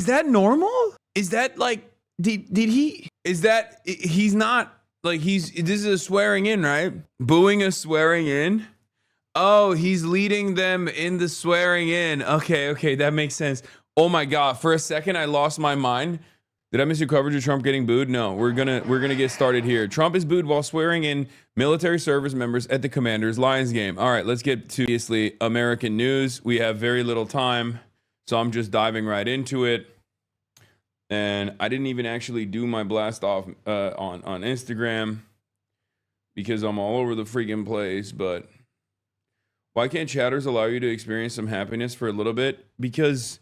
that normal? Is that like, did he, is that, he's not, like this is a swearing in, right? Booing a swearing in? Oh, he's leading them in the swearing in. Okay, that makes sense. Oh my God, for a second I lost my mind. Did I miss your coverage of Trump getting booed? No, we're gonna get started here. Trump is booed while swearing in military service members at the Commanders Lions game. All right, let's get to obviously American news. We have very little time, so I'm just diving right into it. And I didn't even actually do my blast off on Instagram because I'm all over the freaking place. But why can't chatters allow you to experience some happiness for a little bit? Because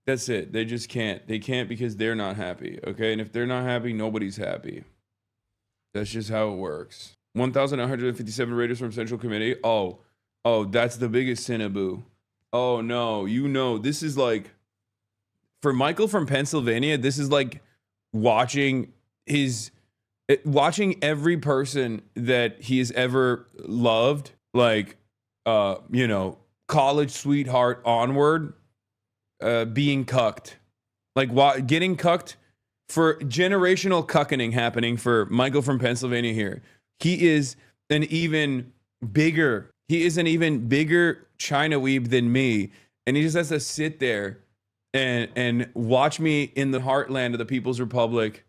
that's it. They just can't. They can't because they're not happy. Okay. And if they're not happy, nobody's happy. That's just how it works. 1,157 raiders from Central Committee. Oh, that's the biggest Cinnaboo. Oh no, this is like, for Michael from Pennsylvania, this is like watching every person that he has ever loved, like, college sweetheart onward, being cucked, like getting cucked, for generational cucking happening for Michael from Pennsylvania here. He is an even bigger China weeb than me. And he just has to sit there and watch me in the heartland of the People's Republic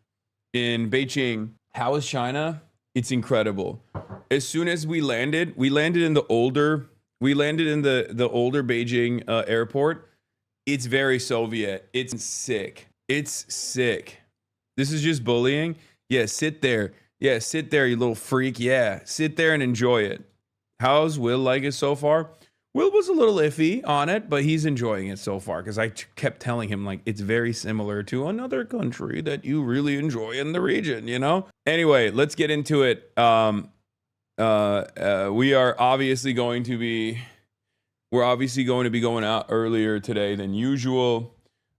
in Beijing. How is China? It's incredible. As soon as we landed in the older Beijing airport. It's very Soviet. It's sick. This is just bullying. Yeah, sit there. Yeah, sit there, you little freak. Yeah, sit there and enjoy it. How's Will like it so far? Will was a little iffy on it, but he's enjoying it so far because I kept telling him, like, it's very similar to another country that you really enjoy in the region, you know? Anyway, let's get into it. We are obviously going to be going out earlier today than usual,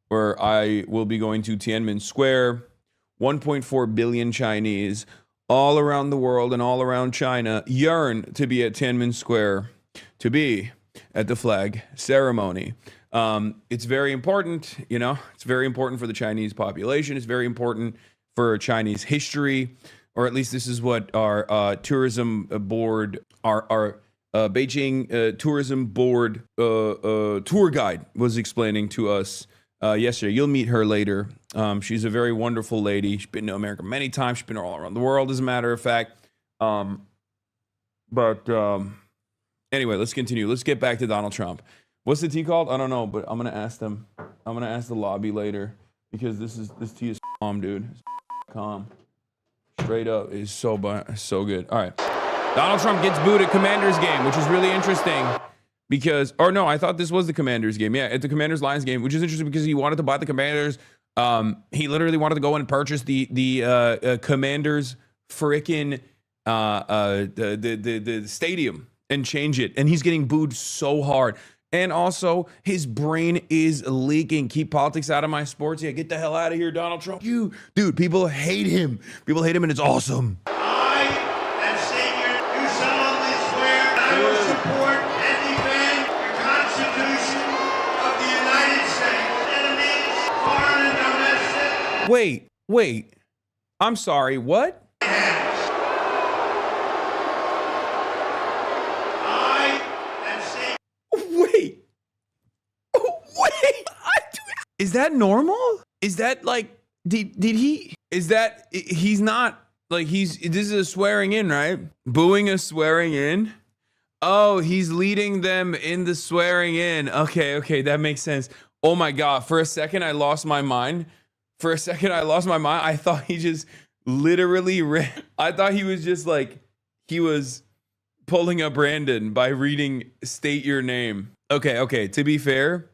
where I will be going to Tiananmen Square. 1.4 billion Chinese all around the world and all around China yearn to be at Tiananmen Square, to be at the flag ceremony. It's very important, it's very important for the Chinese population. It's very important for Chinese history, or at least this is what our tourism board, our Beijing tourism board tour guide was explaining to us yesterday. You'll meet her later. She's a very wonderful lady. She's been to America many times. She's been all around the world, as a matter of fact. Anyway, let's continue. Let's get back to Donald Trump. What's the tea called? I don't know, but I'm gonna ask them. I'm gonna ask the lobby later because this tea is calm, dude. It's calm. Straight up is so good. All right. Donald Trump gets booed at Commanders game, which is really interesting because, or no, I thought this was the Commanders game. Yeah, at the Commanders Lions game, which is interesting because he wanted to buy the Commanders. He literally wanted to go and purchase the Commanders frickin' the stadium and change it, and he's getting booed so hard. And also, his brain is leaking. Keep politics out of my sports. Yeah, get the hell out of here, Donald Trump. Dude, people hate him. People hate him, and it's awesome. I am senior. You solemnly swear I will support and defend the Constitution of the United States. Enemies, foreign and domestic. Wait. I'm sorry, what? Is that normal? Is that like, did he, is that, he's not, like, this is a swearing in, right? Booing a swearing in? Oh, he's leading them in the swearing in. Okay, that makes sense. Oh my God, for a second I lost my mind. I thought he just literally I thought he was just like, he was pulling a Brandon by reading state your name. Okay, to be fair,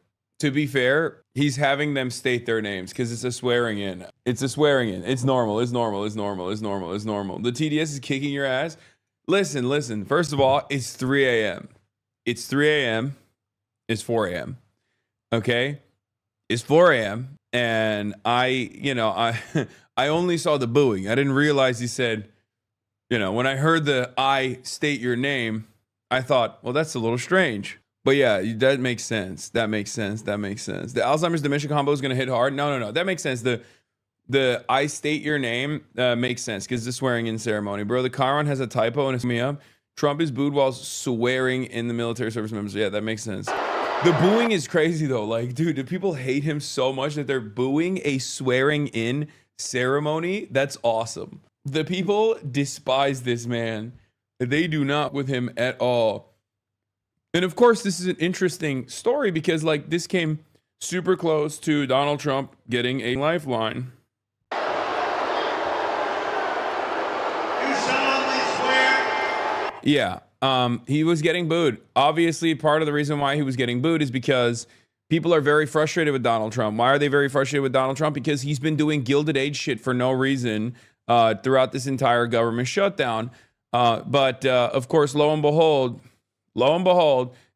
he's having them state their names because it's a swearing in. It's normal. The TDS is kicking your ass. Listen. First of all, it's 3 a.m. It's 3 a.m. It's 4 a.m. Okay? It's 4 a.m. And I only saw the booing. I didn't realize he said, when I heard the I state your name, I thought, well, that's a little strange. But yeah, that makes sense. That makes sense. That makes sense. The Alzheimer's dementia combo is going to hit hard. No. That makes sense. The I state your name makes sense because the swearing in ceremony. Bro, the Chiron has a typo and it's me up. Trump is booed while swearing in the military service members. Yeah, that makes sense. The booing is crazy though. Like, dude, do people hate him so much that they're booing a swearing in ceremony? That's awesome. The people despise this man. They do not with him at all. And of course, this is an interesting story because like this came super close to Donald Trump getting a lifeline. You solemnly swear. Yeah. He was getting booed. Obviously, part of the reason why he was getting booed is because people are very frustrated with Donald Trump. Why are they very frustrated with Donald Trump? Because he's been doing Gilded Age shit for no reason throughout this entire government shutdown. But of course, lo and behold,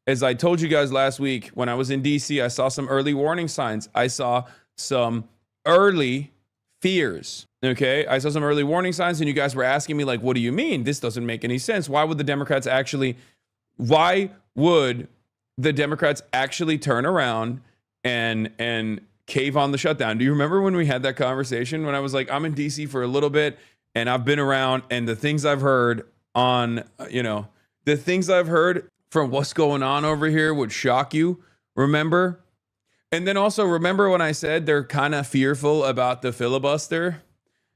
as I told you guys last week, when I was in DC, I saw some early warning signs. I saw some early fears. Okay, I saw some early warning signs, and you guys were asking me, like, what do you mean? This doesn't make any sense. Why would the Democrats actually turn around and cave on the shutdown? Do you remember when we had that conversation when I was like, I'm in DC for a little bit and I've been around, and the things I've heard on, the things I've heard from what's going on over here would shock you. Remember? And then also remember when I said they're kind of fearful about the filibuster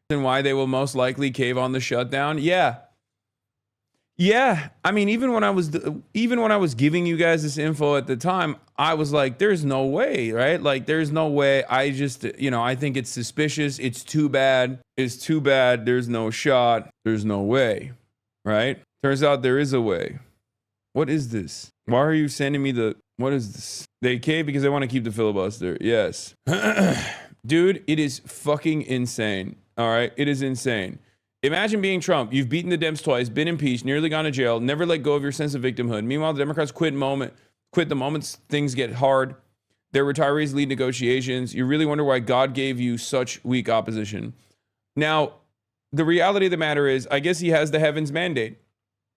and why they will most likely cave on the shutdown? Yeah. I mean, even when I was giving you guys this info at the time, I was like, there's no way, right? Like, there's no way. I just, I think it's suspicious. It's too bad. There's no shot. There's no way, right? Turns out there is a way. What is this? Why are you sending me what is this? They cave because they want to keep the filibuster. Yes. Dude, it is fucking insane. All right? It is insane. Imagine being Trump. You've beaten the Dems twice, been impeached, nearly gone to jail, never let go of your sense of victimhood. Meanwhile, the Democrats quit the moment things get hard. Their retirees lead negotiations. You really wonder why God gave you such weak opposition. Now, the reality of the matter is, I guess he has the heavens mandate.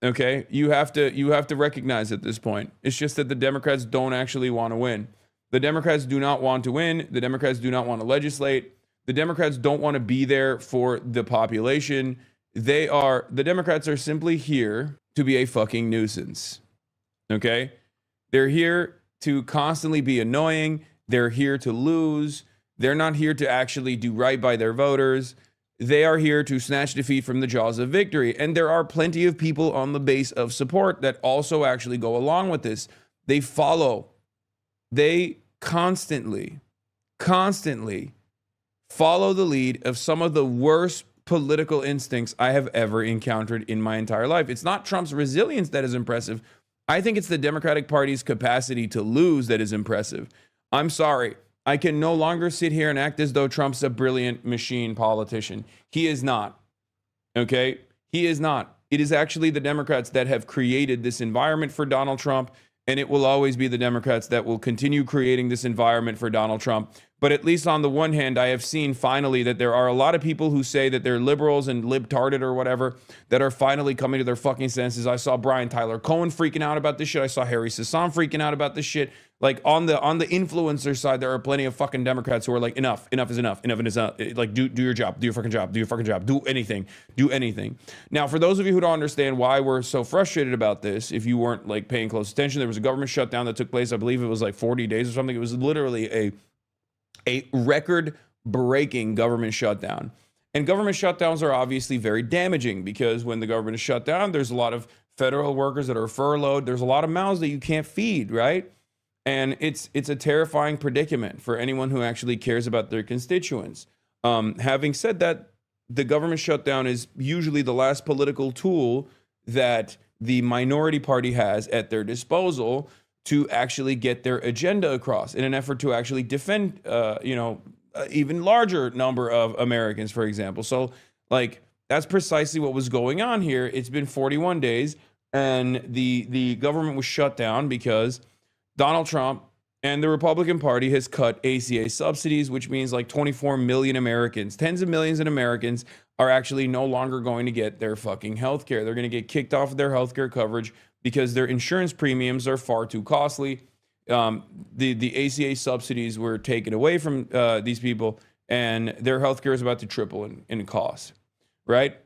Okay? You have to recognize at this point. It's just that the Democrats don't actually want to win. The Democrats do not want to win. The Democrats do not want to legislate. The Democrats don't want to be there for the population. The Democrats are simply here to be a fucking nuisance. Okay? They're here to constantly be annoying. They're here to lose. They're not here to actually do right by their voters. They are here to snatch defeat from the jaws of victory. And there are plenty of people on the base of support that also actually go along with this. They constantly follow the lead of some of the worst political instincts I have ever encountered in my entire life. It's not Trump's resilience that is impressive. I think it's the Democratic Party's capacity to lose that is impressive. I'm sorry. I can no longer sit here and act as though Trump's a brilliant machine politician. He is not. Okay? He is not. It is actually the Democrats that have created this environment for Donald Trump, and it will always be the Democrats that will continue creating this environment for Donald Trump. But at least on the one hand, I have seen finally that there are a lot of people who say that they're liberals and libtarded or whatever that are finally coming to their fucking senses. I saw Brian Tyler Cohen freaking out about this shit. I saw Harry Sasan freaking out about this shit. Like on the influencer side, there are plenty of fucking Democrats who are like, enough is enough. Like, do your job, do your fucking job, do anything. Now, for those of you who don't understand why we're so frustrated about this, if you weren't like paying close attention, there was a government shutdown that took place. I believe it was like 40 days or something. It was literally a record-breaking government shutdown. And government shutdowns are obviously very damaging because when the government is shut down, there's a lot of federal workers that are furloughed. There's a lot of mouths that you can't feed, right? And it's a terrifying predicament for anyone who actually cares about their constituents. Having said that, the government shutdown is usually the last political tool that the minority party has at their disposal to actually get their agenda across in an effort to actually defend, even larger number of Americans, for example. So, like, that's precisely what was going on here. It's been 41 days, and the government was shut down because Donald Trump and the Republican Party has cut ACA subsidies, which means like 24 million Americans, tens of millions of Americans are actually no longer going to get their fucking health care. They're going to get kicked off of their health care coverage because their insurance premiums are far too costly. The ACA subsidies were taken away from these people, and their healthcare is about to triple in cost, right?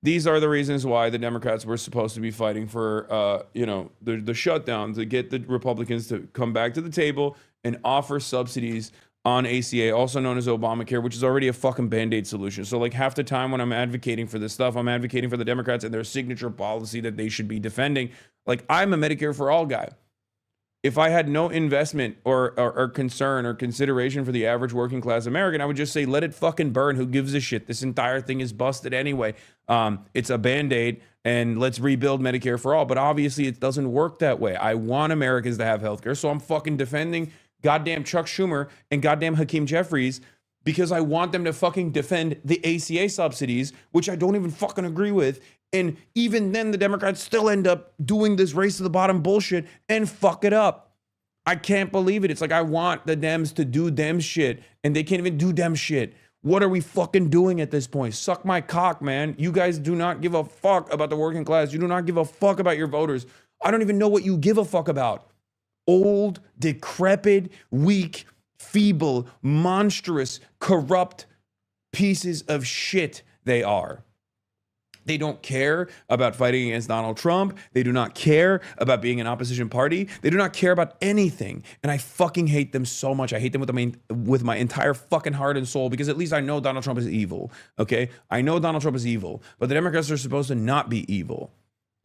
These are the reasons why the Democrats were supposed to be fighting for, the shutdown, to get the Republicans to come back to the table and offer subsidies on ACA, also known as Obamacare, which is already a fucking Band-Aid solution. So like half the time when I'm advocating for this stuff, I'm advocating for the Democrats and their signature policy that they should be defending. Like, I'm a Medicare for all guy. If I had no investment or concern or consideration for the average working class American, I would just say, let it fucking burn. Who gives a shit? This entire thing is busted anyway. It's a Band-Aid, and let's rebuild Medicare for all. But obviously it doesn't work that way. I want Americans to have healthcare, so I'm fucking defending goddamn Chuck Schumer and goddamn Hakeem Jeffries, because I want them to fucking defend the ACA subsidies, which I don't even fucking agree with. And even then, the Democrats still end up doing this race to the bottom bullshit and fuck it up. I can't believe it. It's like, I want the Dems to do Dem shit, and they can't even do Dem shit. What are we fucking doing at this point? Suck my cock, man. You guys do not give a fuck about the working class. You do not give a fuck about your voters. I don't even know what you give a fuck about. Old, decrepit, weak, feeble, monstrous, corrupt pieces of shit they are. They don't care about fighting against Donald Trump. They do not care about being an opposition party. They do not care about anything. And I fucking hate them so much. I hate them with my entire fucking heart and soul, because at least I know Donald Trump is evil, okay? I know Donald Trump is evil, but the Democrats are supposed to not be evil,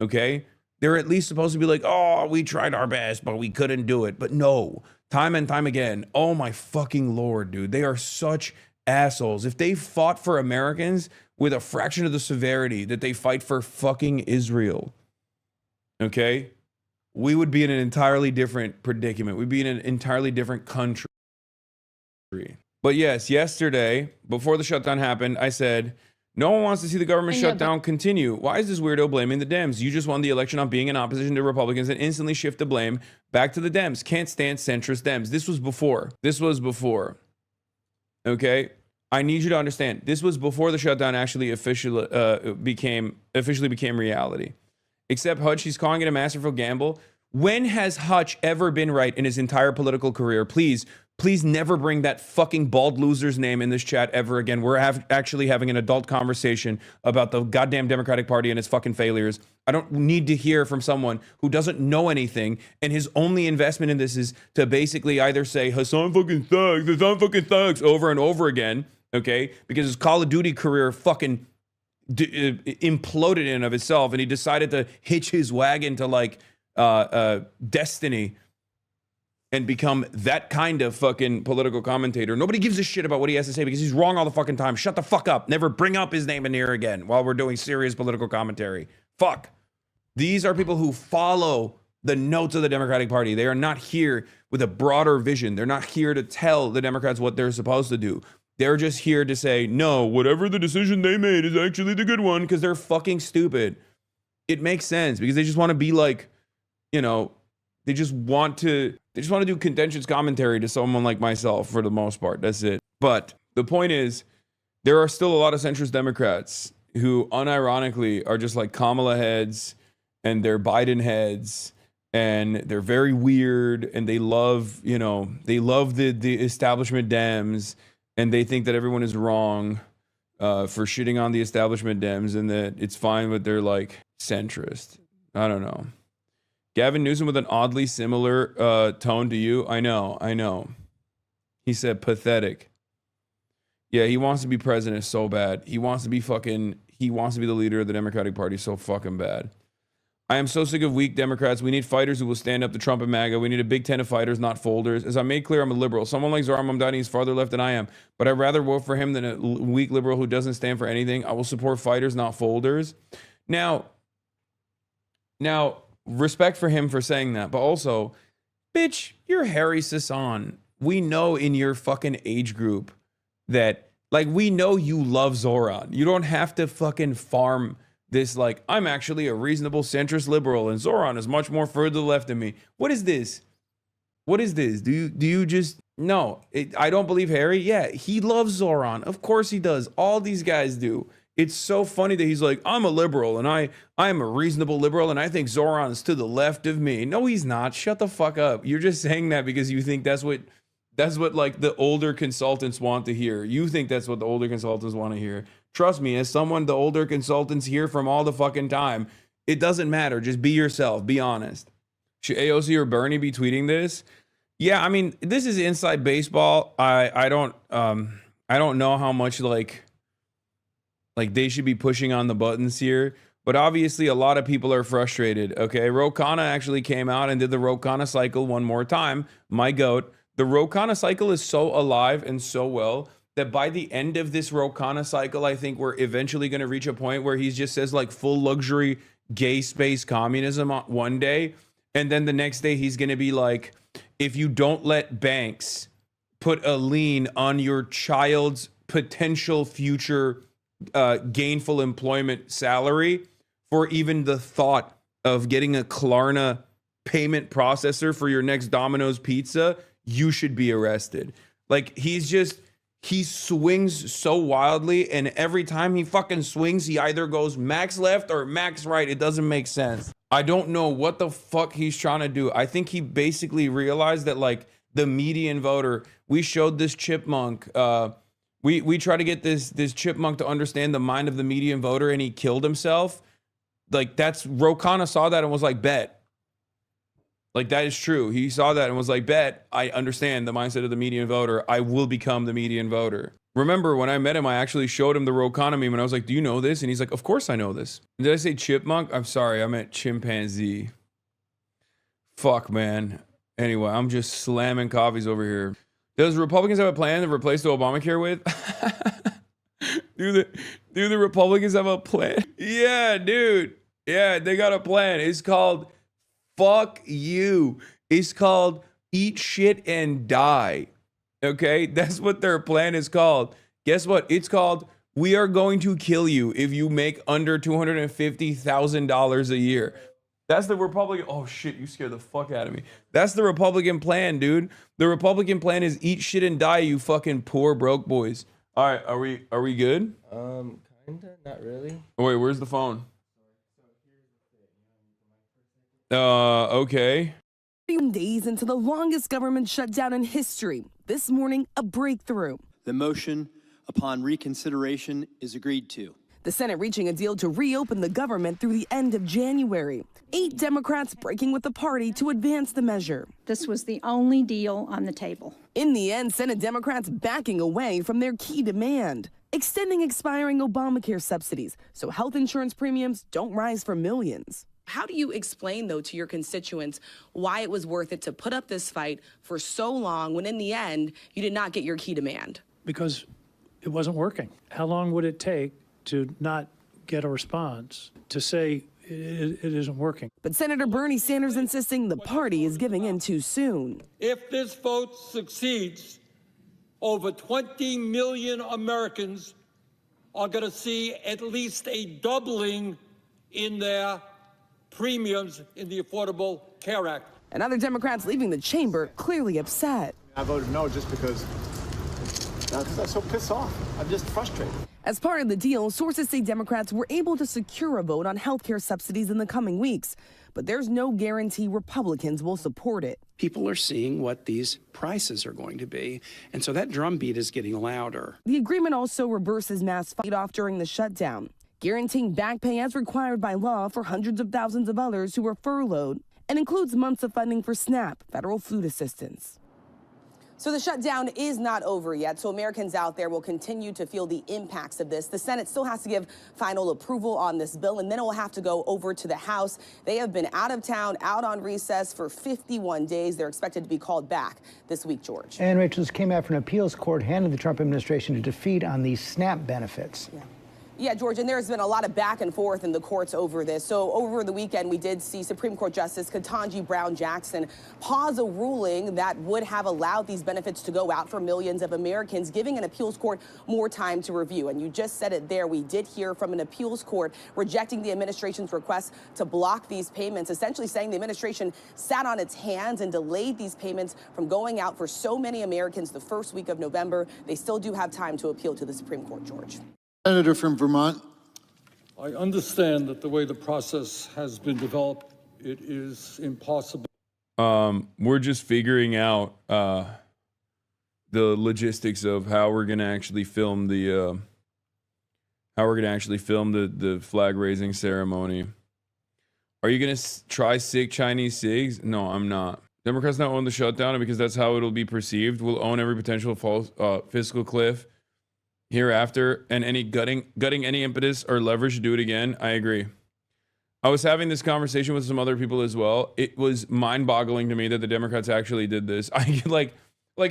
okay? They're at least supposed to be like, oh, we tried our best, but we couldn't do it. But no, time and time again, oh my fucking Lord, dude, they are such assholes. If they fought for Americans with a fraction of the severity that they fight for fucking Israel, okay, we would be in an entirely different predicament. We'd be in an entirely different country. But yes, yesterday, before the shutdown happened, I said, no one wants to see the government shutdown continue. Why is this weirdo blaming the Dems? You just won the election on being in opposition to Republicans and instantly shift the blame back to the Dems. Can't stand centrist Dems. This was before. Okay? I need you to understand, this was before the shutdown actually officially became reality. Except Hutch, he's calling it a masterful gamble. When has Hutch ever been right in his entire political career? Please never bring that fucking bald loser's name in this chat ever again. We're actually having an adult conversation about the goddamn Democratic Party and its fucking failures. I don't need to hear from someone who doesn't know anything, and his only investment in this is to basically either say Hasan fucking thugs over and over again, okay? Because his Call of Duty career fucking imploded in and of itself, and he decided to hitch his wagon to like Destiny and become that kind of fucking political commentator. Nobody gives a shit about what he has to say because he's wrong all the fucking time. Shut the fuck up. Never bring up his name in here again while we're doing serious political commentary. Fuck. These are people who follow the notes of the Democratic Party. They are not here with a broader vision. They're not here to tell the Democrats what they're supposed to do. They're just here to say, no, whatever the decision they made is actually the good one, because they're fucking stupid. It makes sense because they just want to be like, you know, they just want to do contentious commentary to someone like myself for the most part. That's it. But the point is, there are still a lot of centrist Democrats who unironically are just like Kamala heads and they're Biden heads, and they're very weird, and they love, you know, the establishment Dems, and they think that everyone is wrong for shitting on the establishment Dems and that it's fine, but they're like centrist. I don't know. Gavin Newsom with an oddly similar tone to you. I know. He said pathetic. Yeah, he wants to be president so bad. He wants to be the leader of the Democratic Party so fucking bad. I am so sick of weak Democrats. We need fighters who will stand up to Trump and MAGA. We need a big tent of fighters, not folders. As I made clear, I'm a liberal. Someone like Zohran Mamdani is farther left than I am, but I'd rather vote for him than a weak liberal who doesn't stand for anything. I will support fighters, not folders. Now, respect for him for saying that, but also, bitch, you're Harry Sasan. We know in your fucking age group that, like, we know you love Zoran. You don't have to fucking farm this, like, I'm actually a reasonable centrist liberal and Zoran is much more further left than me. What is this? Do you just, no, I don't believe Harry. Yeah, he loves Zoran. Of course he does. All these guys do. It's so funny that he's like, I'm a liberal and I am a reasonable liberal and I think Zoran's to the left of me. No, he's not. Shut the fuck up. You're just saying that because you think that's what like the older consultants want to hear. You think that's what the older consultants want to hear. Trust me, as someone the older consultants hear from all the fucking time, it doesn't matter. Just be yourself. Be honest. Should AOC or Bernie be tweeting this? Yeah, I mean, this is inside baseball. I don't know how much like they should be pushing on the buttons here, but obviously a lot of people are frustrated. Okay, Ro Khanna actually came out and did the Ro Khanna cycle one more time. My goat. The Ro Khanna cycle is so alive and so well that by the end of this Ro Khanna cycle, I think we're eventually going to reach a point where he just says like full luxury gay space communism on one day, and then the next day he's going to be like, if you don't let banks put a lien on your child's potential future gainful employment salary for even the thought of getting a Klarna payment processor for your next Domino's pizza, you should be arrested. Like he swings so wildly, and every time he fucking swings, he either goes max left or max right. It doesn't make sense. I don't know what the fuck he's trying to do. I think he basically realized that like the median voter, we showed this chipmunk, we try to get this chipmunk to understand the mind of the median voter, and he killed himself. Like Ro Khanna saw that and was like, bet. Like that is true. He saw that and was like, bet, I understand the mindset of the median voter. I will become the median voter. Remember when I met him, I actually showed him the Ro Khanna meme and I was like, do you know this? And he's like, of course I know this. Did I say chipmunk? I'm sorry, I meant chimpanzee. Fuck, man. Anyway, I'm just slamming coffees over here. Does Republicans have a plan to replace the Obamacare with? Do the Republicans have a plan? Yeah, dude. Yeah, they got a plan. It's called fuck you. It's called eat shit and die. Okay? That's what their plan is called. Guess what? It's called we are going to kill you if you make under $250,000 a year. That's the Republican. Oh shit, you scared the fuck out of me. That's the Republican plan, dude. The Republican plan is eat shit and die, you fucking poor broke boys. All right, are we good? Kinda, not really. Oh, wait, where's the phone? Okay. 31 days into the longest government shutdown in history. This morning, a breakthrough. The motion upon reconsideration is agreed to. The Senate reaching a deal to reopen the government through the end of January. 8 Democrats breaking with the party to advance the measure. This was the only deal on the table. In the end, Senate Democrats backing away from their key demand, extending expiring Obamacare subsidies so health insurance premiums don't rise for millions. How do you explain, though, to your constituents why it was worth it to put up this fight for so long when in the end you did not get your key demand? Because it wasn't working. How long would it take to not get a response to say it isn't working? But Senator Bernie Sanders insisting the party is giving in too soon. If this vote succeeds, over 20 million Americans are going to see at least a doubling in their premiums in the Affordable Care Act. And other Democrats leaving the chamber clearly upset. I voted no just because I'm so pissed off. I'm just frustrated. As part of the deal, sources say Democrats were able to secure a vote on health care subsidies in the coming weeks. But there's no guarantee Republicans will support it. People are seeing what these prices are going to be, and so that drumbeat is getting louder. The agreement also reverses mass fight-off during the shutdown, guaranteeing back pay as required by law for hundreds of thousands of others who were furloughed, and includes months of funding for SNAP, federal food assistance. So the shutdown is not over yet, so Americans out there will continue to feel the impacts of this. The Senate still has to give final approval on this bill, and then it will have to go over to the House. They have been out of town, out on recess for 51 days. They're expected to be called back this week, George. And Rachel, this came after an appeals court handed the Trump administration a defeat on these SNAP benefits. Yeah, George, and there's been a lot of back and forth in the courts over this. So over the weekend, we did see Supreme Court Justice Ketanji Brown Jackson pause a ruling that would have allowed these benefits to go out for millions of Americans, giving an appeals court more time to review. And you just said it there. We did hear from an appeals court rejecting the administration's request to block these payments, essentially saying the administration sat on its hands and delayed these payments from going out for so many Americans the first week of November. They still do have time to appeal to the Supreme Court, George. Senator from Vermont. I understand that the way the process has been developed, it is impossible. We're just figuring out the logistics of how we're gonna actually film the the flag raising ceremony. Are you gonna try sick Chinese SIGs? No, I'm not. Democrats not own the shutdown because that's how it'll be perceived. We'll own every potential false fiscal cliff hereafter, and any gutting any impetus or leverage to do it again. I agree. I was having this conversation with some other people as well. It was mind-boggling to me that the Democrats actually did this. I like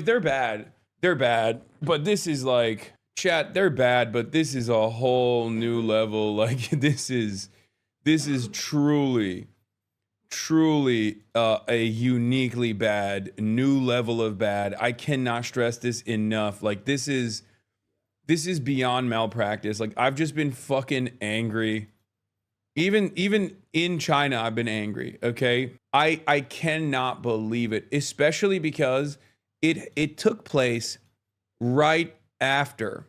they're bad. They're bad, but this is like, chat, they're bad, but this is a whole new level. Like this is truly a uniquely bad new level of bad. I cannot stress this enough. Like this is beyond malpractice. Like I've just been fucking angry. Even in China, I've been angry. Okay, I cannot believe it, especially because it took place right after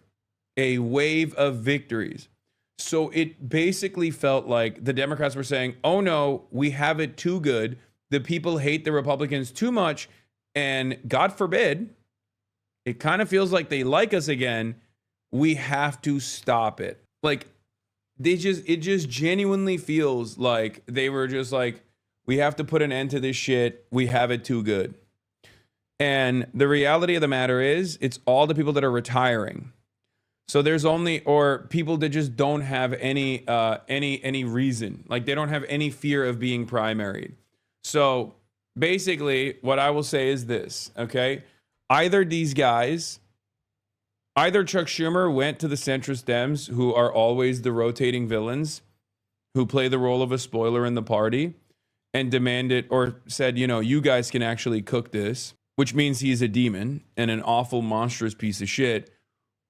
a wave of victories. So it basically felt like the Democrats were saying, "Oh no, we have it too good. The people hate the Republicans too much, and God forbid, it kind of feels like they like us again. We have to stop it." Like it just genuinely feels like they were just like, we have to put an end to this shit. We have it too good. And the reality of the matter is, it's all the people that are retiring. So there's only, or people that just don't have any reason, like they don't have any fear of being primaried. So basically what I will say is this, okay? Either Chuck Schumer went to the centrist Dems, who are always the rotating villains, who play the role of a spoiler in the party, and demanded or said, you know, you guys can actually cook this, which means he's a demon and an awful, monstrous piece of shit.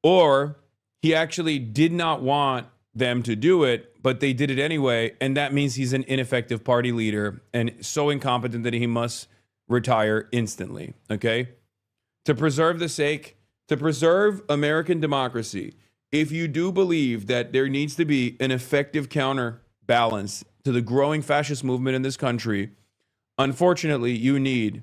Or he actually did not want them to do it, but they did it anyway, and that means he's an ineffective party leader and so incompetent that he must retire instantly, okay? To preserve American democracy, if you do believe that there needs to be an effective counterbalance to the growing fascist movement in this country, unfortunately, you need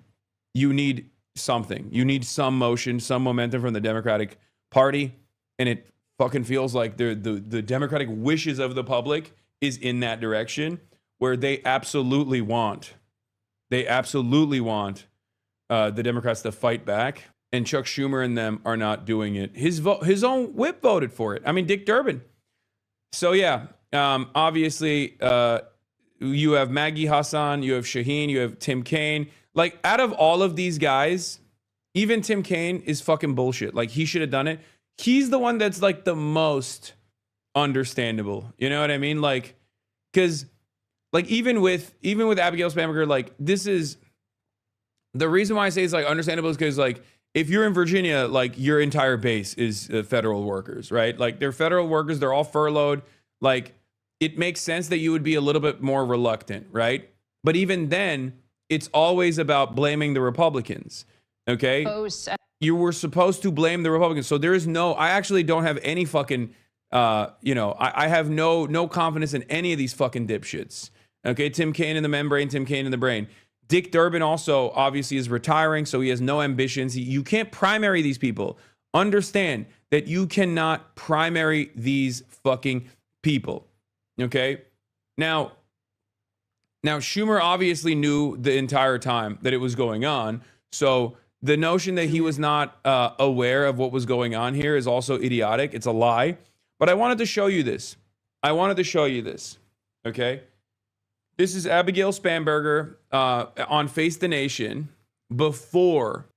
something. You need some motion, some momentum from the Democratic Party, and it fucking feels like the democratic wishes of the public is in that direction, where they absolutely want the Democrats to fight back. And Chuck Schumer and them are not doing it. His own whip voted for it. I mean, Dick Durbin. So yeah, obviously, you have Maggie Hassan, you have Shaheen, you have Tim Kaine. Like, out of all of these guys, even Tim Kaine is fucking bullshit. Like, he should have done it. He's the one that's like the most understandable. You know what I mean? Like, because like even with Abigail Spanberger, like this is the reason why I say it's like understandable is because like, if you're in Virginia, like your entire base is federal workers, right? Like they're federal workers. They're all furloughed. Like it makes sense that you would be a little bit more reluctant, right? But even then, it's always about blaming the Republicans, okay? You were supposed to blame the Republicans. So there is I actually don't have any fucking, I have no confidence in any of these fucking dipshits. Okay, Tim Kaine in the membrane, Tim Kaine in the brain. Dick Durbin also obviously is retiring, so he has no ambitions. You can't primary these people. Understand that you cannot primary these fucking people. Okay? Now Schumer obviously knew the entire time that it was going on. So the notion that he was not aware of what was going on here is also idiotic. It's a lie. But I wanted to show you this. Okay? This is Abigail Spanberger on Face the Nation before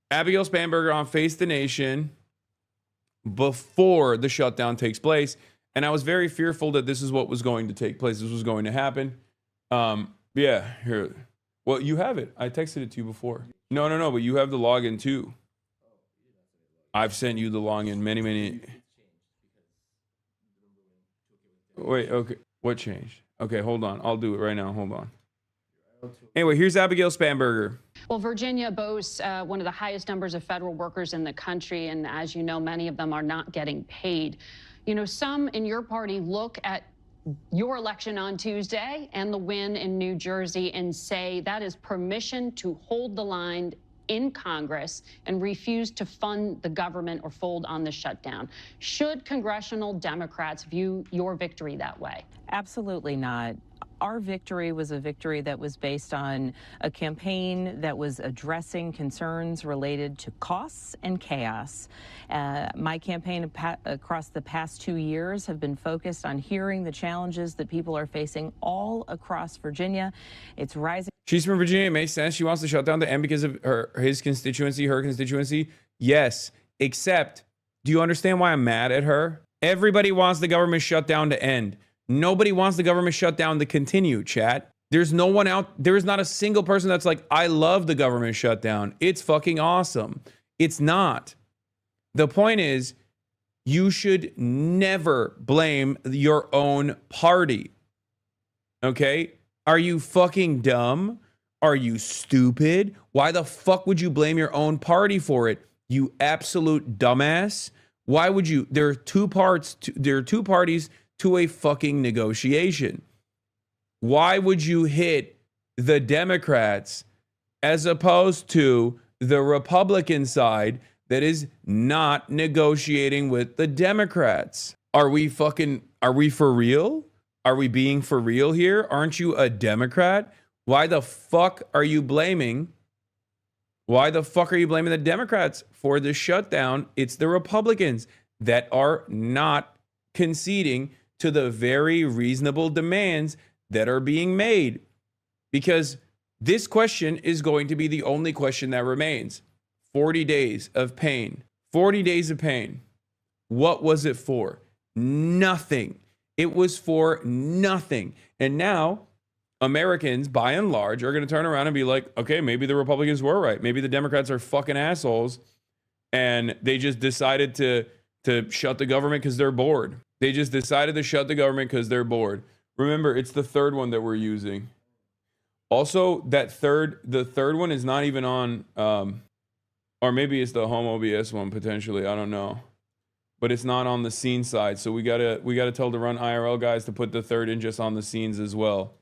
the shutdown takes place. And I was very fearful that this is what was going to take place. This was going to happen. Yeah, here. Well, you have it. I texted it to you before. No, but you have the login too. I've sent you the login many. Wait, okay. What changed? Okay, hold on. I'll do it right now. Hold on. Anyway, here's Abigail Spanberger. Well, Virginia boasts one of the highest numbers of federal workers in the country, and as you know, many of them are not getting paid. You know, some in your party look at your election on Tuesday and the win in New Jersey and say that is permission to hold the line in Congress and refuse to fund the government or fold on the shutdown. Should congressional Democrats view your victory that way? Absolutely not. Our victory was a victory that was based on a campaign that was addressing concerns related to costs and chaos. My campaign across the past 2 years have been focused on hearing the challenges that people are facing all across Virginia. It's rising. She's from Virginia. It makes sense. She wants to shut down the end because of her constituency. Yes, except, do you understand why I'm mad at her? Everybody wants the government shutdown to end. Nobody wants the government shutdown to continue, chat. There's no one out. There is not a single person that's like, I love the government shutdown. It's fucking awesome. It's not. The point is, you should never blame your own party. Okay? Are you fucking dumb? Are you stupid? Why the fuck would you blame your own party for it? You absolute dumbass. Why would you? There are two parties to a fucking negotiation. Why would you hit the Democrats as opposed to the Republican side that is not negotiating with the Democrats? Are we for real? Are we being for real here? Aren't you a Democrat? Why the fuck are you blaming? Why the fuck are you blaming the Democrats for the shutdown? It's the Republicans that are not conceding to the very reasonable demands that are being made. Because this question is going to be the only question that remains. 40 days of pain. 40 days of pain. What was it for? Nothing. It was for nothing. And now, Americans, by and large, are going to turn around and be like, okay, maybe the Republicans were right. Maybe the Democrats are fucking assholes. And they just decided to shut the government because they're bored. They just decided to shut the government because they're bored. Remember, it's the third one that we're using. Also, the third one is not even on, or maybe it's the home OBS one potentially. I don't know, but it's not on the scene side. So we gotta tell the run IRL guys to put the third in just on the scenes as well.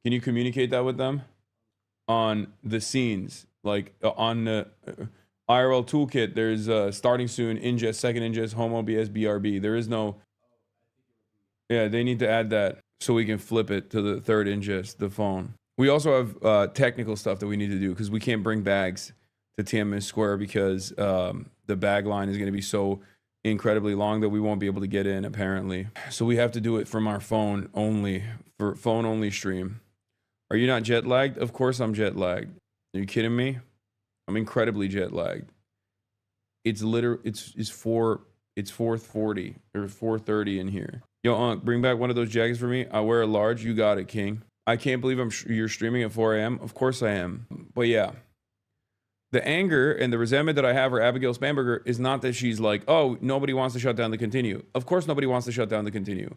Can you communicate that with them on the scenes, like on the IRL toolkit? There's starting soon, ingest, second ingest, home OBS, BRB. There is no. Yeah, they need to add that so we can flip it to the third ingest, the phone. We also have technical stuff that we need to do because we can't bring bags to Tiananmen Square because the bag line is going to be so incredibly long that we won't be able to get in, apparently. So we have to do it from our phone only, for phone only stream. Are you not jet lagged? Of course I'm jet lagged. Are you kidding me? I'm incredibly jet lagged. It's 4:40 or 4:30 in here. Yo, Unc, bring back one of those jackets for me. I wear a large. You got it, King. I can't believe you're streaming at 4 a.m. Of course I am. But yeah, the anger and the resentment that I have for Abigail Spanberger is not that she's like, oh, nobody wants to shut down the continue. Of course nobody wants to shut down the continue.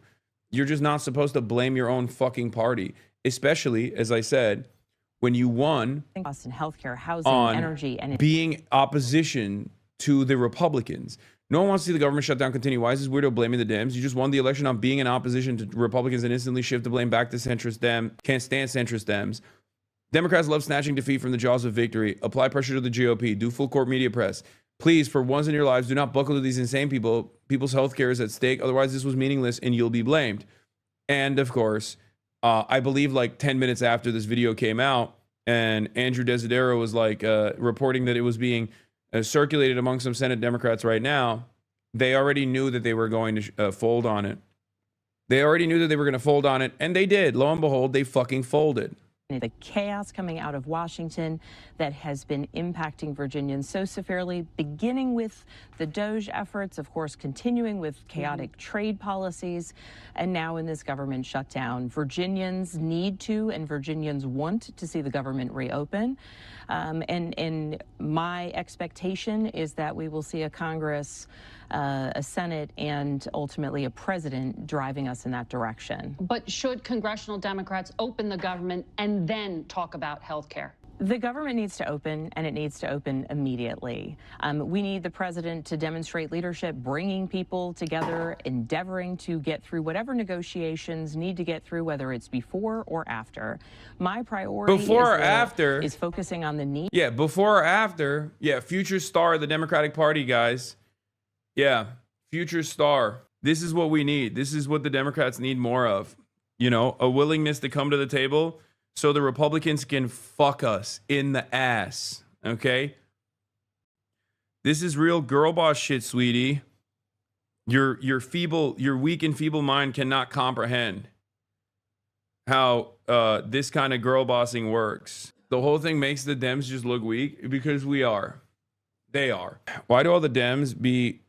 You're just not supposed to blame your own fucking party, especially, as I said, when you won Costs in healthcare, housing, on energy, and being opposition to the Republicans. No one wants to see the government shutdown continue. Why is this weirdo blaming the Dems? You just won the election on being in opposition to Republicans and instantly shift the blame back to centrist Dems. Can't stand centrist Dems. Democrats love snatching defeat from the jaws of victory. Apply pressure to the GOP. Do full court media press. Please, for once in your lives, do not buckle to these insane people. People's health care is at stake. Otherwise, this was meaningless and you'll be blamed. And of course, I believe like 10 minutes after this video came out and Andrew Desidero was like reporting that it was being circulated among some Senate Democrats right now, they already knew that they were going to fold on it. They already knew that they were going to fold on it, and they did. Lo and behold, they fucking folded. The chaos coming out of Washington that has been impacting Virginians so severely, beginning with the DOGE efforts, of course, continuing with chaotic trade policies, and now in this government shutdown. Virginians need to, and Virginians want to see the government reopen. And my expectation is that we will see a Congress, a Senate, and ultimately a president driving us in that direction. But should congressional Democrats open the government and then talk about health care? The government needs to open, and it needs to open immediately. We need the president to demonstrate leadership, bringing people together, endeavoring to get through whatever negotiations need to get through, whether it's before or after. My priority Before or after is focusing on the need. Yeah, before or after. Yeah, future star of the Democratic Party, guys. Yeah, future star. This is what we need. This is what the Democrats need more of. You know, a willingness to come to the table so the Republicans can fuck us in the ass. Okay? This is real girl boss shit, sweetie. Your weak and feeble mind cannot comprehend how this kind of girl bossing works. The whole thing makes the Dems just look weak because we are. They are. Why do all the Dems be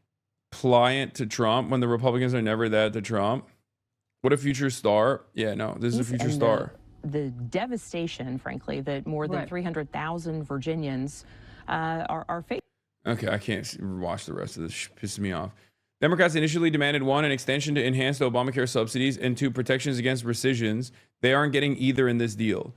pliant to Trump when the Republicans are never that to Trump? What a future star. Yeah, no, this is a future star. The devastation, frankly, that more than 300,000 Virginians are facing. Okay, I can't watch the rest of this. Pisses me off. Democrats initially demanded 1, an extension to enhance the Obamacare subsidies, and 2, protections against rescissions. They aren't getting either in this deal.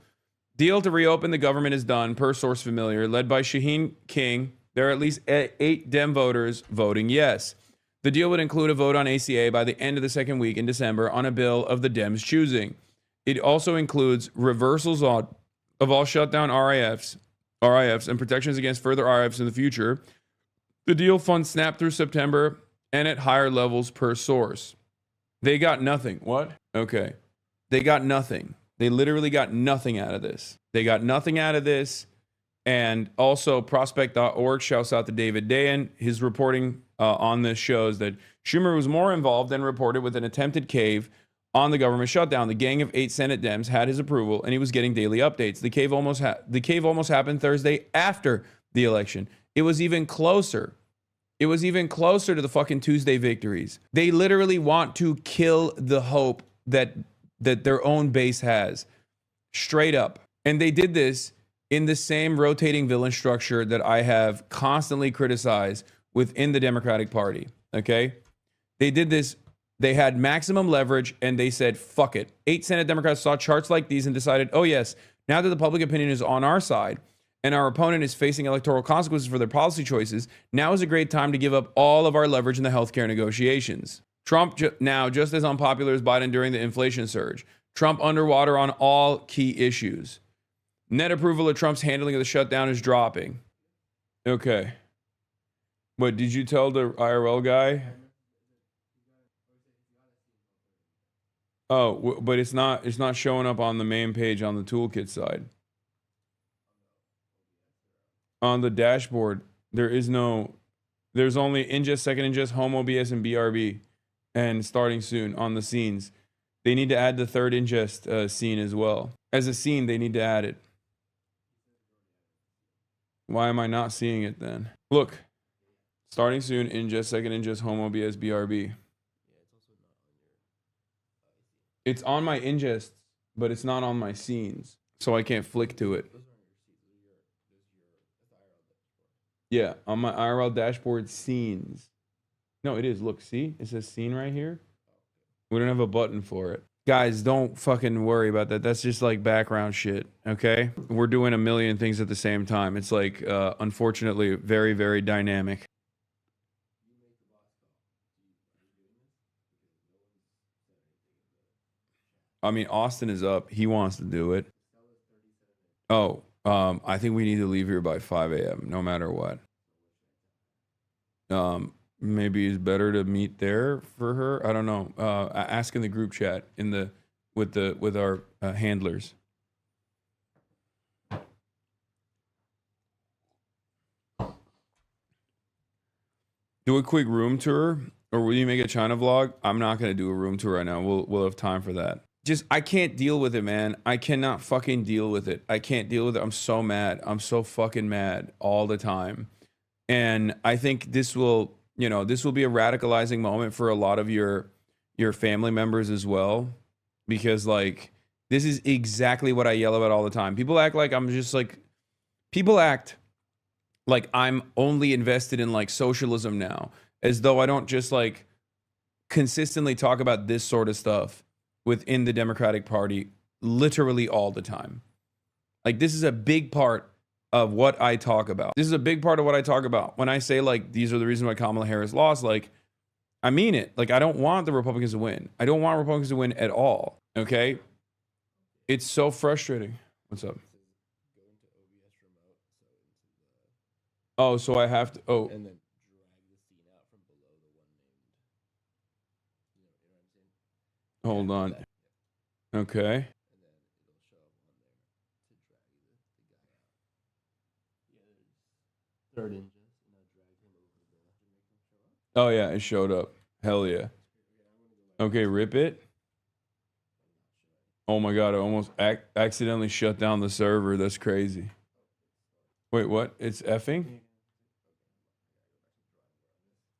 Deal to reopen the government is done, per source familiar, led by Shaheen King. There are at least 8 Dem voters voting yes. The deal would include a vote on ACA by the end of the second week in December on a bill of the Dems' choosing. It also includes reversals of all shutdown RIFs and protections against further RIFs in the future. The deal funds SNAP through September and at higher levels per source. They got nothing. What? Okay. They got nothing. They literally got nothing out of this. They got nothing out of this. And also prospect.org shouts out to David Dayen. His reporting on this shows that Schumer was more involved than reported with an attempted cave on the government shutdown. The gang of 8 Senate Dems had his approval, and he was getting daily updates. The cave almost happened Thursday after the election. It was even closer. It was even closer to the fucking Tuesday victories. They literally want to kill the hope that their own base has. Straight up. And they did this in the same rotating villain structure that I have constantly criticized within the Democratic Party. Okay? They did this. They had maximum leverage, and they said, fuck it. 8 Senate Democrats saw charts like these and decided, oh yes, now that the public opinion is on our side and our opponent is facing electoral consequences for their policy choices, now is a great time to give up all of our leverage in the healthcare negotiations. Trump now just as unpopular as Biden during the inflation surge. Trump underwater on all key issues. Net approval of Trump's handling of the shutdown is dropping. Okay. What, did you tell the IRL guy? Oh, but it's not showing up on the main page on the toolkit side. On the dashboard, there's only ingest, second ingest, home OBS, and BRB. And starting soon on the scenes. They need to add the third ingest scene as well. As a scene, they need to add it. Why am I not seeing it then? Look, starting soon, ingest, second ingest, home OBS, BRB. It's on my ingest, but it's not on my scenes. So I can't flick to it. Yeah, on my IRL dashboard scenes. No, it is. Look, see? It says scene right here. We don't have a button for it. Guys, don't fucking worry about that. That's just like background shit, okay? We're doing a million things at the same time. It's like, unfortunately, very, very dynamic. I mean, Austin is up. He wants to do it. Oh, I think we need to leave here by 5 a.m. no matter what. Maybe it's better to meet there for her. I don't know. Ask in the group chat with our handlers. Do a quick room tour, or will you make a China vlog? I'm not gonna do a room tour right now. We'll have time for that. I can't deal with it, man. I cannot fucking deal with it. I can't deal with it. I'm so mad. I'm so fucking mad all the time. And I think this will be a radicalizing moment for a lot of your family members as well. Because like, this is exactly what I yell about all the time. People act like I'm only invested in like socialism now, as though I don't just like consistently talk about this sort of stuff within the Democratic Party literally all the time. Like, this is a big part of what I talk about. This is a big part of what I talk about. When I say, like, these are the reasons why Kamala Harris lost, like, I mean it. Like, I don't want the Republicans to win. I don't want Republicans to win at all, okay? It's so frustrating. What's up? Oh, so I have to, oh. And then drag the scene out from below the one named. Hold on. Okay. Third inches. Oh, yeah, it showed up. Hell yeah. Okay, rip it. Oh my God, I almost accidentally shut down the server. That's crazy. Wait, what? It's effing?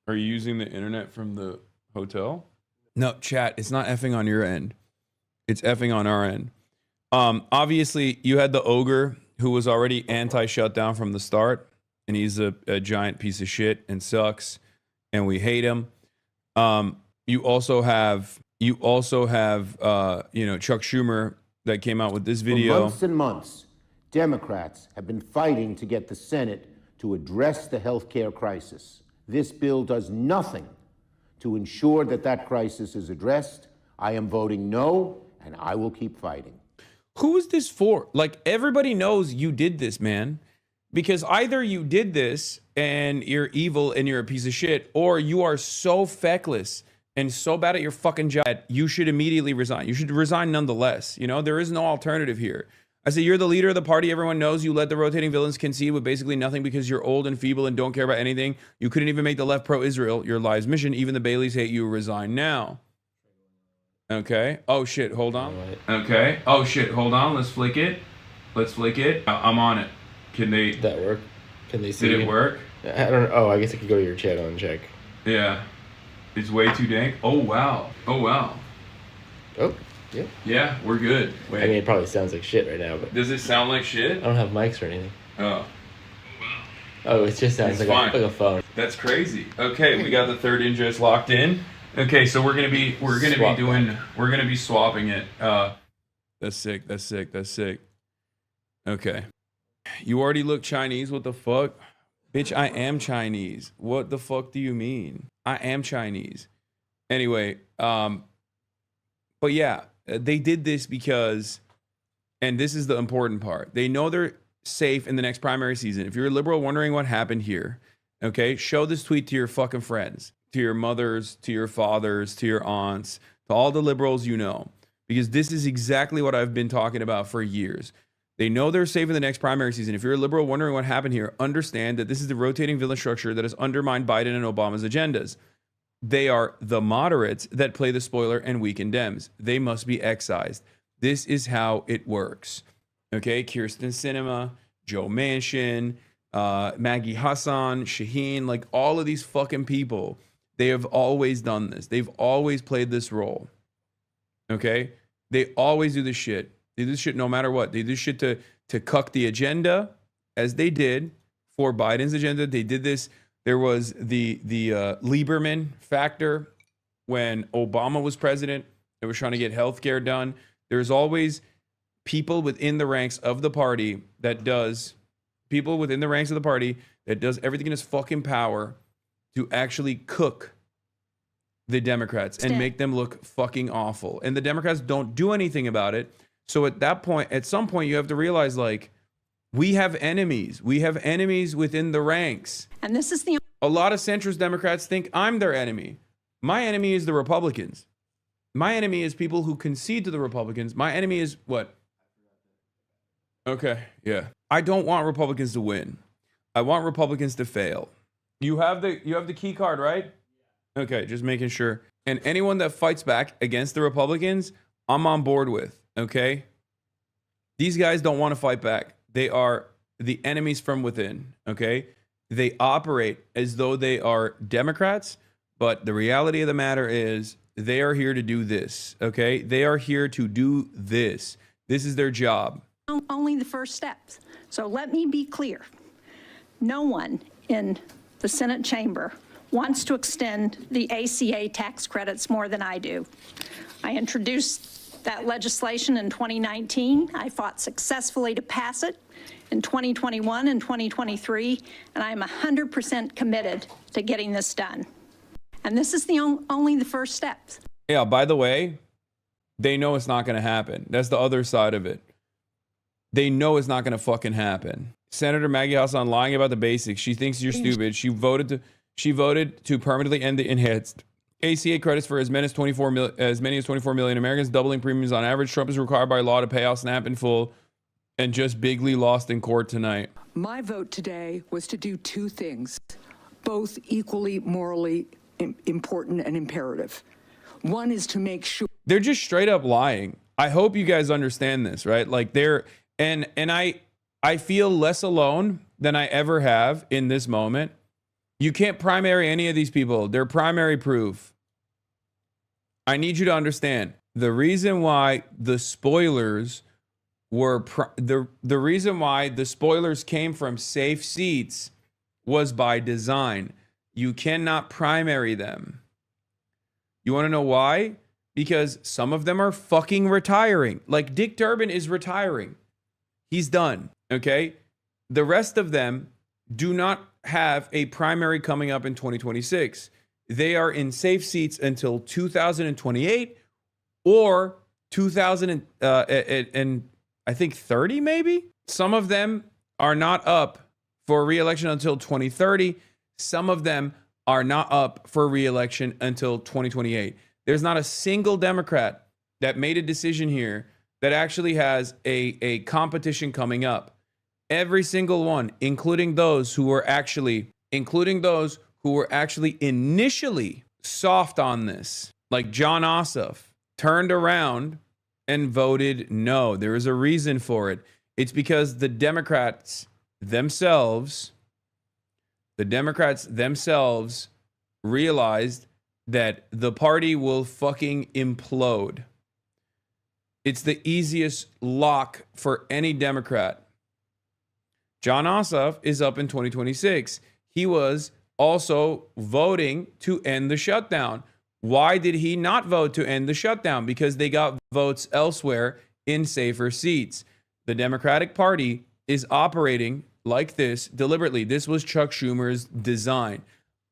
Are you using the internet from the hotel? No, chat, it's not effing on your end. It's effing on our end. Obviously, you had the ogre who was already anti-shutdown from the start, and he's a giant piece of shit and sucks, and we hate him. You also have you know, Chuck Schumer that came out with this video. For months and months, Democrats have been fighting to get the Senate to address the health care crisis. This bill does nothing to ensure that that crisis is addressed. I am voting no, and I will keep fighting. Who is this for? Like, everybody knows you did this, man. Because either you did this and you're evil and you're a piece of shit, or you are so feckless and so bad at your fucking job that you should immediately resign. You should resign nonetheless. You know, there is no alternative here. I say, you're the leader of the party. Everyone knows you let the rotating villains concede with basically nothing because you're old and feeble and don't care about anything. You couldn't even make the left pro-Israel your lives mission. Even the Baileys hate you. Resign now. Okay. Oh, shit. Hold on. Okay. Oh, shit. Hold on. Let's flick it. Let's flick it. I'm on it. Can they... Did that work? Can they see? Did it work? I don't know. Oh, I guess I could go to your channel and check. Yeah. It's way too dank. Oh, wow. Oh, wow. Oh, yeah. Yeah, we're good. Wait. I mean, it probably sounds like shit right now, but... Does it sound like shit? I don't have mics or anything. Oh. Oh, it just sounds like a phone. That's crazy. Okay, we got the third ingest locked in. Okay, so we're gonna be swapping it. That's sick. That's sick. That's sick. Okay. You already look Chinese. What the fuck? Bitch, I am Chinese. What the fuck do you mean? I am Chinese. Anyway, but yeah, they did this because, and this is the important part, they know they're safe in the next primary season. If you're a liberal wondering what happened here, okay, show this tweet to your fucking friends, to your mothers, to your fathers, to your aunts, to all the liberals you know, because this is exactly what I've been talking about for years. They know they're safe in the next primary season. If you're a liberal wondering what happened here, understand that this is the rotating villain structure that has undermined Biden and Obama's agendas. They are the moderates that play the spoiler and weaken Dems. They must be excised. This is how it works. Okay, Kirsten Sinema, Joe Manchin, Maggie Hassan, Shaheen, like all of these fucking people, they have always done this. They've always played this role. Okay, they always do this shit. They do this shit no matter what. They do this shit to cuck the agenda, as they did for Biden's agenda. They did this. There was the Lieberman factor when Obama was president. They were trying to get healthcare done. There's always people within the ranks of the party that does everything in its fucking power to actually cook the Democrats and make them look fucking awful. And the Democrats don't do anything about it. So at that point, at some point, you have to realize, like, we have enemies. We have enemies within the ranks. And this is a lot of centrist Democrats think I'm their enemy. My enemy is the Republicans. My enemy is people who concede to the Republicans. My enemy is what? Okay, yeah. I don't want Republicans to win. I want Republicans to fail. You have the key card, right? Okay, just making sure. And anyone that fights back against the Republicans, I'm on board with. Okay? These guys don't want to fight back. They are the enemies from within. Okay? They operate as though they are Democrats, but the reality of the matter is they are here to do this. Okay? They are here to do this. This is their job. only the first steps. So let me be clear. No one in the Senate chamber wants to extend the ACA tax credits more than I do. I introduced that legislation in 2019. I fought successfully to pass it in 2021 and 2023, and I am 100% committed to getting this done. And this is only the first step. Yeah, by the way, they know it's not going to happen. That's the other side of it. They know it's not going to fucking happen. Senator Maggie Hassan lying about the basics. She thinks you're stupid. She voted to permanently end the enhanced ACA credits for as many as 24 million Americans, doubling premiums on average. Trump is required by law to pay out SNAP in full, and just bigly lost in court tonight. My vote today was to do two things, both equally morally important and imperative. One is to make sure they're just straight up lying. I hope you guys understand this, right? Like I feel less alone than I ever have in this moment. You can't primary any of these people. They're primary proof. I need you to understand the reason why the spoilers were the reason why the spoilers came from safe seats was by design. You cannot primary them. You want to know why? Because some of them are fucking retiring. Like Dick Durbin is retiring. He's done. Okay? The rest of them do not have a primary coming up in 2026. They are in safe seats until 2028 or 2000 and I think 30 maybe. Some of them are not up for re-election until 2030. Some of them are not up for re-election until 2028. There's not a single Democrat that made a decision here that actually has a competition coming up. Every single one, including those who were actually initially soft on this, like John Ossoff, turned around and voted no. There is a reason for it. It's because the Democrats themselves realized that the party will fucking implode. It's the easiest lock for any Democrat. John Ossoff is up in 2026. He was also voting to end the shutdown. Why did he not vote to end the shutdown? Because they got votes elsewhere in safer seats. The Democratic Party is operating like this deliberately. This was Chuck Schumer's design.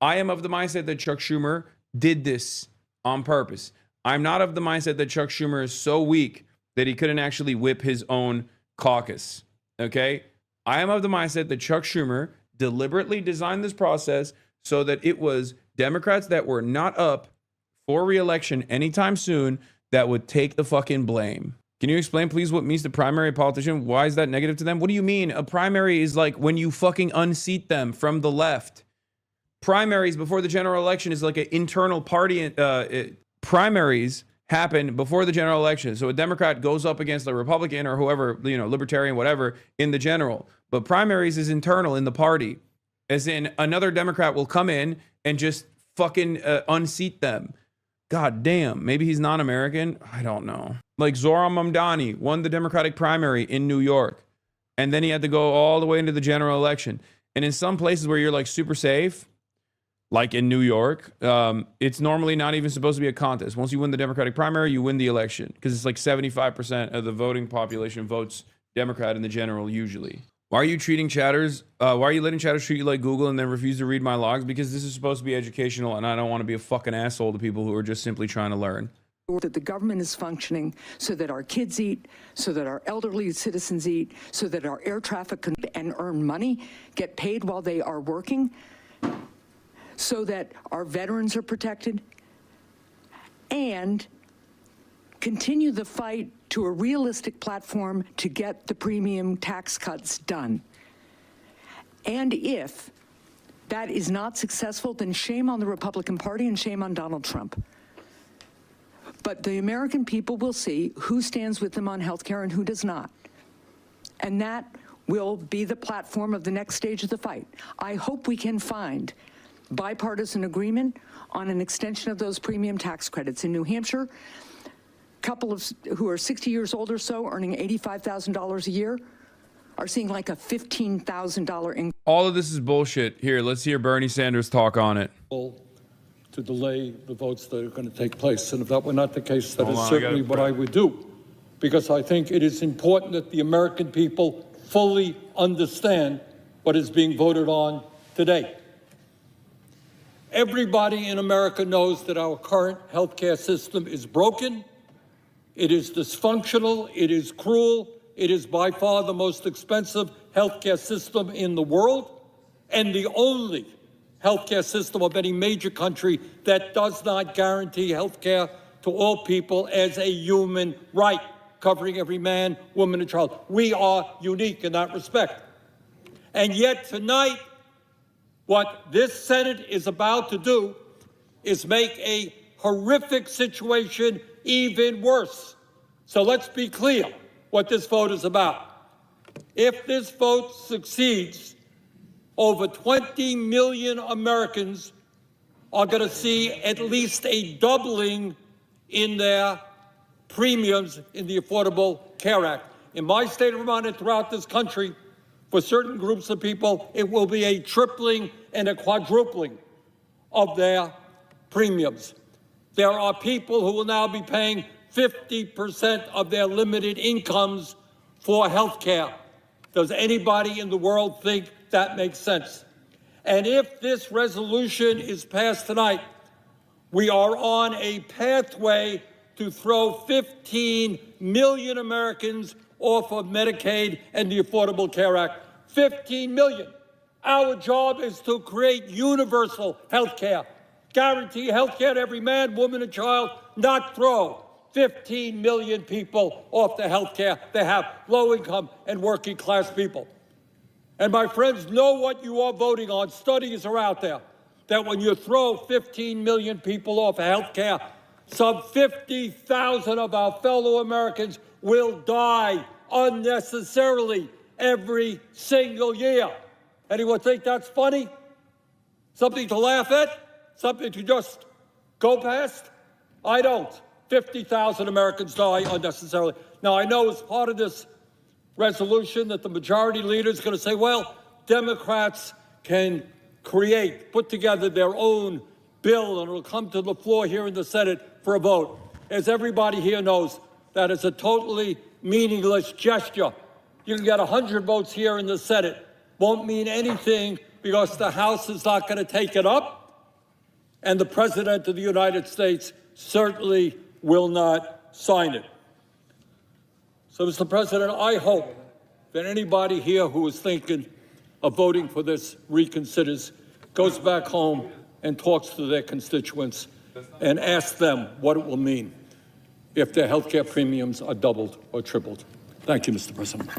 I am of the mindset that Chuck Schumer did this on purpose. I'm not of the mindset that Chuck Schumer is so weak that he couldn't actually whip his own caucus. Okay? I am of the mindset that Chuck Schumer deliberately designed this process so that it was Democrats that were not up for re-election anytime soon that would take the fucking blame. Can you explain, please, what means the primary politician? Why is that negative to them? What do you mean? A primary is like when you fucking unseat them from the left. Primaries before the general election is like an internal party. Primaries happen before the general election. So a Democrat goes up against a Republican or whoever, libertarian, whatever, in the general. But primaries is internal in the party. As in, another Democrat will come in and just fucking unseat them. God damn, maybe he's not American. I don't know. Like Zohran Mamdani won the Democratic primary in New York. And then he had to go all the way into the general election. And in some places where you're like super safe, like in New York, it's normally not even supposed to be a contest. Once you win the Democratic primary, you win the election. Because it's like 75% of the voting population votes Democrat in the general usually. Why are you treating chatters? Why are you letting chatters treat you like Google and then refuse to read my logs? Because this is supposed to be educational and I don't want to be a fucking asshole to people who are just simply trying to learn. That the government is functioning so that our kids eat, so that our elderly citizens eat, so that our air traffic can and earn money, get paid while they are working, so that our veterans are protected, and continue the fight to a realistic platform to get the premium tax cuts done. And if that is not successful, then shame on the Republican Party and shame on Donald Trump. But the American people will see who stands with them on health care and who does not. And that will be the platform of the next stage of the fight. I hope we can find bipartisan agreement on an extension of those premium tax credits. In New Hampshire, couple of who are 60 years old or so earning $85,000 a year are seeing like a $15,000 increase. All of this is bullshit. Here, let's hear Bernie Sanders talk on it. To delay the votes that are going to take place. And if that were not the case, that is certainly what I would do. because I think it is important that the American people fully understand what is being voted on today. Everybody in America knows that our current healthcare system is broken, it is dysfunctional, it is cruel, it is by far the most expensive healthcare system in the world, and the only healthcare system of any major country that does not guarantee healthcare to all people as a human right, covering every man, woman, and child. We are unique in that respect. And yet tonight, what this Senate is about to do is make a horrific situation even worse. So let's be clear what this vote is about. If this vote succeeds, over 20 million Americans are going to see at least a doubling in their premiums in the Affordable Care Act. In my state of Vermont and throughout this country, for certain groups of people, it will be a tripling and a quadrupling of their premiums. There are people who will now be paying 50% of their limited incomes for health care. Does anybody in the world think that makes sense? And if this resolution is passed tonight, we are on a pathway to throw 15 million Americans off of Medicaid and the Affordable Care Act. 15 million. Our job is to create universal health care, guarantee health care to every man, woman, and child, not throw 15 million people off the health care they have, low-income and working-class people. And my friends, know what you are voting on. Studies are out there that when you throw 15 million people off health care, some 50,000 of our fellow Americans will die unnecessarily every single year. Anyone think that's funny? Something to laugh at? Something to just go past? I don't. 50,000 Americans die unnecessarily. Now, I know as part of this resolution that the majority leader is going to say, well, Democrats can put together their own bill, and it'll come to the floor here in the Senate for a vote. As everybody here knows, that is a totally meaningless gesture. You can get 100 votes here in the Senate. Won't mean anything because the House is not going to take it up, and the President of the United States certainly will not sign it. So, Mr. President, I hope that anybody here who is thinking of voting for this reconsiders goes back home and talks to their constituents and asks them what it will mean if their health care premiums are doubled or tripled. Thank you, Mr. President.